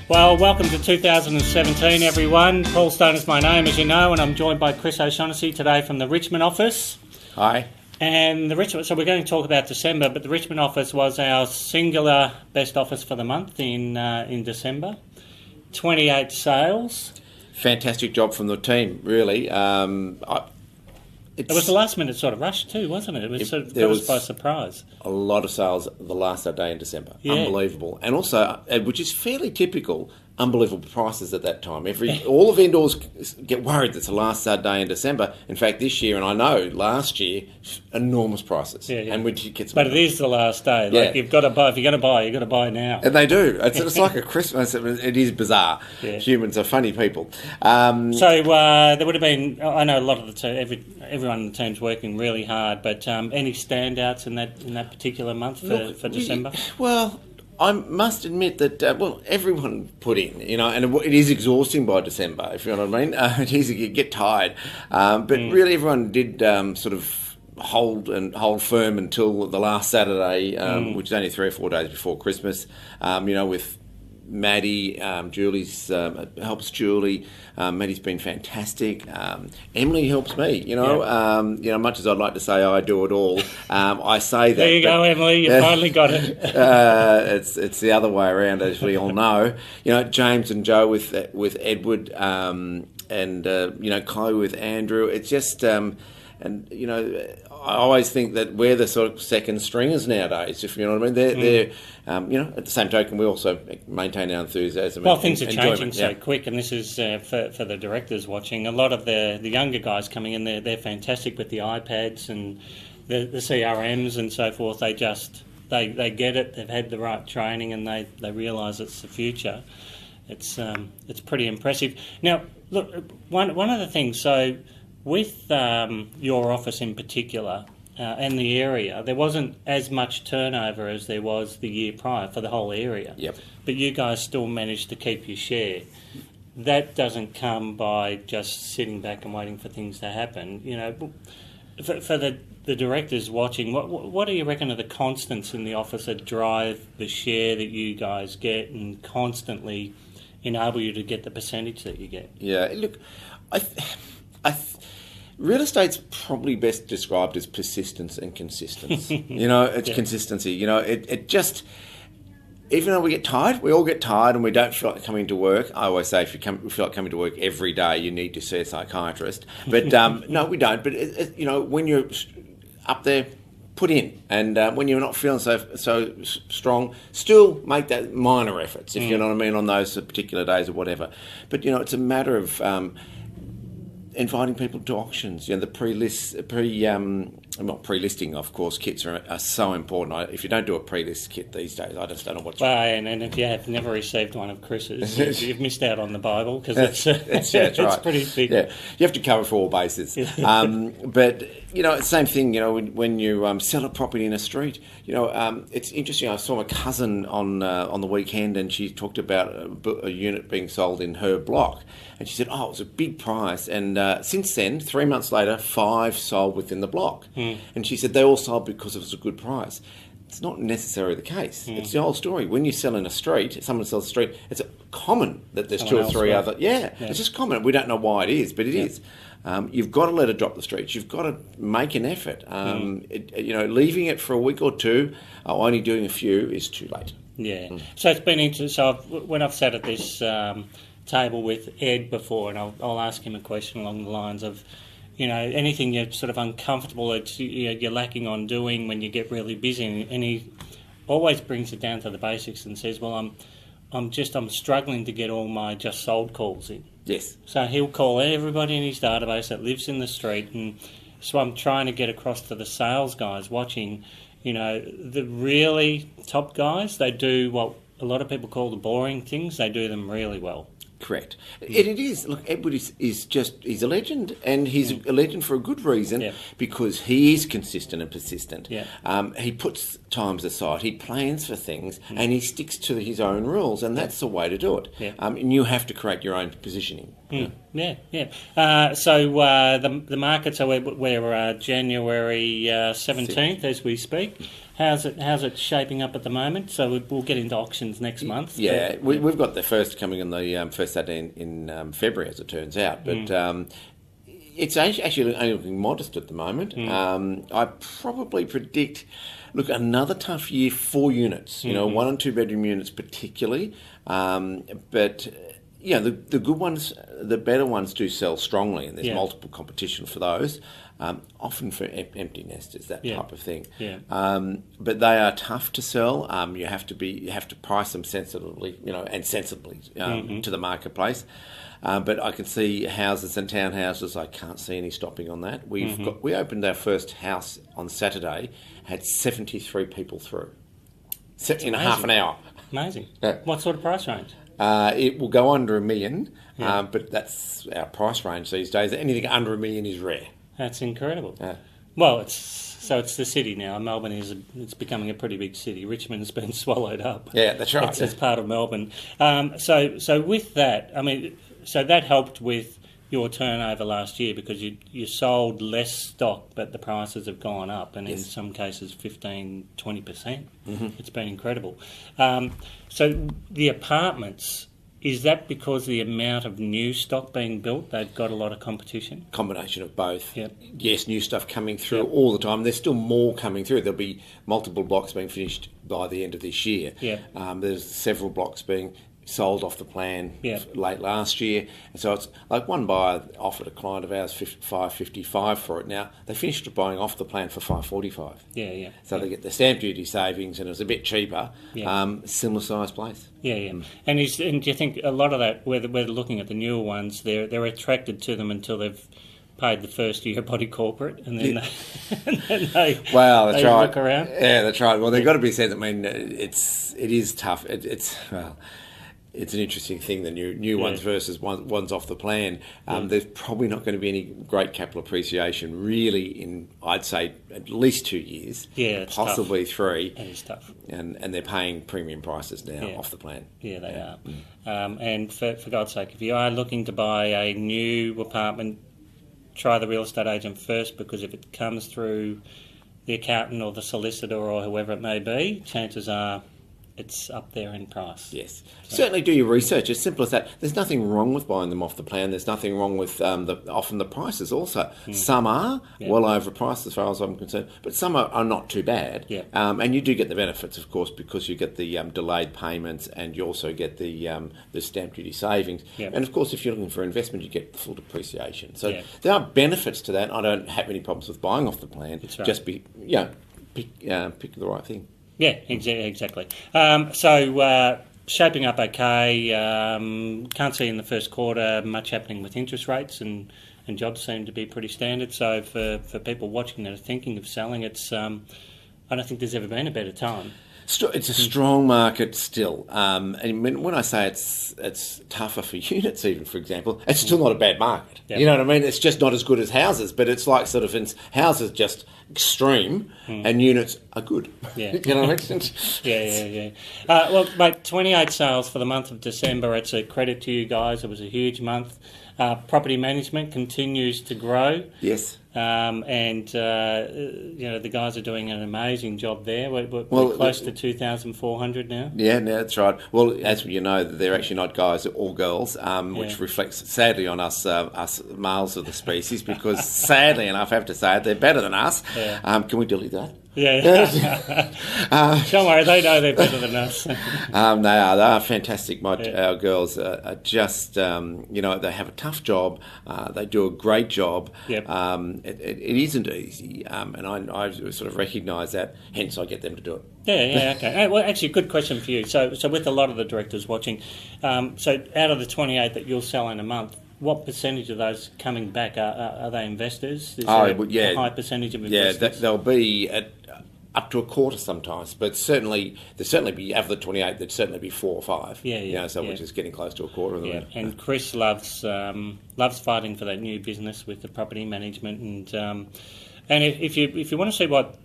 Well, welcome to 2017, everyone. Paul Stone is my name, as you know, and I'm joined by Chris O'Shaughnessy today from the Richmond office. Hi. And so we're going to talk about December, but the Richmond office was our singular best office for the month in December. 28 sales. Fantastic job from the team, really. It was the last minute sort of rush too, wasn't it? It was sort of caught us by surprise. A lot of sales the last day in December. Yeah. Unbelievable. And also, which is fairly typical, unbelievable prices at that time. All the vendors get worried that it's the last day in December. In fact, this year, and I know last year, enormous prices. Yeah. And which gets but it is the last day. Like you've got to buy. If you're going to buy, you've got to buy now. And they do. It's like a Christmas. It is bizarre. Yeah. Humans are funny people. So there would have been. I know a lot of the team. Everyone in the team's working really hard. But any standouts in that particular month for December? Well, I must admit that, everyone put in, and it is exhausting by December, if you know what I mean. It's easy to get tired. But really everyone did sort of hold firm until the last Saturday, which is only 3 or 4 days before Christmas, with Maddie, Julie's helps Julie. Maddie's been fantastic. Emily helps me. Much as I'd like to say I do it all, I say that. There you go, Emily. You finally got it. It's the other way around, as we all know. James and Joe with Edward, and Chloe with Andrew. It's just. I always think that we're the sort of second stringers nowadays, if you know what I mean. They're at the same token, we also maintain our enthusiasm. Well, things are changing so quick, and this is for the directors watching. A lot of the younger guys coming in, they're fantastic with the iPads and the CRMs and so forth. They get it. They've had the right training, and they realise it's the future. It's pretty impressive. Now, look, one of the things. So, with your office in particular and the area, there wasn't as much turnover as there was the year prior for the whole area. Yep. But you guys still managed to keep your share. That doesn't come by just sitting back and waiting for things to happen. For the directors watching, what do you reckon are the constants in the office that drive the share that you guys get and constantly enable you to get the percentage that you get? Yeah, look, real estate's probably best described as persistence and consistency. It's consistency. It just, even though we get tired, we all get tired and we don't feel like coming to work. I always say if you feel like coming to work every day, you need to see a psychiatrist. But no, we don't. But, when you're up there, put in. And when you're not feeling so strong, still make that minor efforts, if you know what I mean, on those particular days or whatever. But, it's a matter of inviting people to auctions, not pre-listing, of course. Kits are so important. If you don't do a pre-list kit these days, I just don't know what's wrong. And if you have never received one of Chris's, you've missed out on the Bible, because it's right. pretty big. Yeah, you have to cover for all bases. But it's the same thing. When you sell a property in a street, it's interesting. I saw my cousin on the weekend, and she talked about a unit being sold in her block, and she said, "Oh, it was a big price." And since then, 3 months later, 5 sold within the block. And she said they all sold because it was a good price. It's not necessarily the case. It's the old story. When you sell in a street, someone sells a street, it's common that there's someone 2 or 3 other. Yeah, it's just common. We don't know why it is, but it is. You've got to let it drop the streets. You've got to make an effort. Leaving it for a week or two, only doing a few, is too late. Yeah. So it's been interesting. So when I've sat at this table with Ed before, and I'll ask him a question along the lines of, anything you're sort of uncomfortable that you're lacking on doing when you get really busy, and he always brings it down to the basics and says, "Well, I'm struggling to get all my just sold calls in." Yes. So he'll call everybody in his database that lives in the street, and so I'm trying to get across to the sales guys watching. The really top guys, they do what a lot of people call the boring things. They do them really well. Correct. It is. Look, Edward he's a legend, and he's a legend for a good reason, because he is consistent and persistent. Yeah. He puts times aside, he plans for things, and he sticks to his own rules, and that's the way to do it. Yeah. And you have to create your own positioning. So the markets are we're January 17th as we speak. How's it shaping up at the moment? So we'll get into auctions next month. Yeah, we've got the first coming on the first Saturday in February, as it turns out. But it's actually only looking modest at the moment. I probably predict, look, another tough year for units. You know, 1 and 2 bedroom units particularly. But yeah, the good ones, the better ones do sell strongly, and there's multiple competition for those. Often for empty nesters, that type of thing. Yeah. But they are tough to sell. You have to price them sensitively, and sensibly to the marketplace. But I can see houses and townhouses. I can't see any stopping on that. We opened our first house on Saturday, had 73 people through in half an hour. Amazing. What sort of price range? It will go under $1 million, but that's our price range these days. Anything under $1 million is rare. That's incredible. Well, it's the city now. Melbourne it's becoming a pretty big city. Richmond's been swallowed up. Yeah, that's right. It's part of Melbourne. So with that, I mean, so that helped with your turnover last year because you sold less stock, but the prices have gone up, and in some cases 15, 20%. It's been incredible. So the apartments. Is that because the amount of new stock being built, they've got a lot of competition? Combination of both. Yep. Yes, new stuff coming through all the time. There's still more coming through. There'll be multiple blocks being finished by the end of this year. Yep. There's several blocks being sold off the plan late last year. And so it's like one buyer offered a client of ours $555 for it. Now, they finished buying off the plan for $545. Yeah. So they get the stamp duty savings and it was a bit cheaper. Similar size place. Yeah. And do you think a lot of that, where they're looking at the newer ones, they're attracted to them until they've paid the first year body corporate, and then they look around? Yeah, that's right. Well, they've got to be said. I mean, it is tough. It's an interesting thing, the new ones versus ones off the plan. There's probably not going to be any great capital appreciation really in, I'd say, at least 2 years. Yeah, it's possibly tough. 3. It is tough. And they're paying premium prices now off the plan. Yeah, they are. And for God's sake, if you are looking to buy a new apartment, try the real estate agent first, because if it comes through the accountant or the solicitor or whoever it may be, chances are it's up there in price. Yes. So. Certainly do your research. As simple as that. There's nothing wrong with buying them off the plan. There's nothing wrong with often the prices also. Some are well overpriced as far as I'm concerned, but some are not too bad. Yeah. And you do get the benefits, of course, because you get the delayed payments and you also get the stamp duty savings. Yeah. And, of course, if you're looking for investment, you get the full depreciation. So there are benefits to that. I don't have any problems with buying off the plan. That's right. Just pick the right thing. Yeah, exactly. So shaping up okay. Can't see in the first quarter much happening with interest rates, and jobs seem to be pretty standard. So for people watching that are thinking of selling, it's I don't think there's ever been a better time. It's a strong market still. And when I say it's tougher for units, even, for example, it's still not a bad market. Yep. You know what I mean? It's just not as good as houses, but it's like sort of houses just extreme and units are good. Yeah. You know what I mean? Yeah. Well, mate, 28 sales for the month of December. It's a credit to you guys. It was a huge month. Property management continues to grow. Yes. The guys are doing an amazing job there. We're close to 2,400 now. Yeah, no, that's right. Well, as you know, they're actually not guys, they're all girls, which reflects sadly on us males of the species, because sadly enough, I have to say it, they're better than us. Yeah. Can we delete that? Yeah. Don't worry, they know they're better than us. They are fantastic. Our girls are just, they have a tough job. They do a great job. Yep. It isn't easy, and I sort of recognise that. Hence, I get them to do it. Yeah, okay. Well, actually, good question for you. So with a lot of the directors watching, so out of the 28 that you'll sell in a month, what percentage of those coming back are they investors? Is there a high percentage of investors? Yeah, they'll be at up to a quarter sometimes, but there'll certainly be, out of the 28, there'd certainly be 4 or 5. Which is getting close to a quarter of them. Yeah, and Chris loves fighting for that new business with the property management, and if you want to see what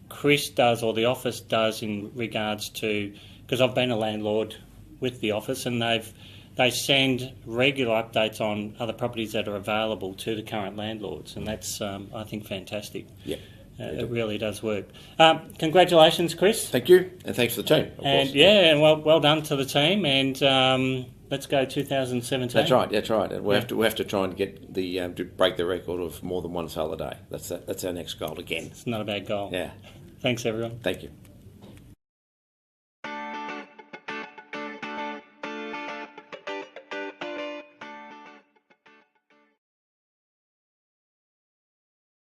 Chris does or the office does in regards to, because I've been a landlord with the office, and they've they send regular updates on other properties that are available to the current landlords, and that's, I think, fantastic. Yeah. It really does work. Congratulations, Chris. Thank you, and thanks to the team, of And course. yeah, and well done to the team, and let's go 2017. That's right. And we have to try and get to break the record of more than one sale a day. That's our next goal again. It's not a bad goal. Yeah. Thanks, everyone. Thank you.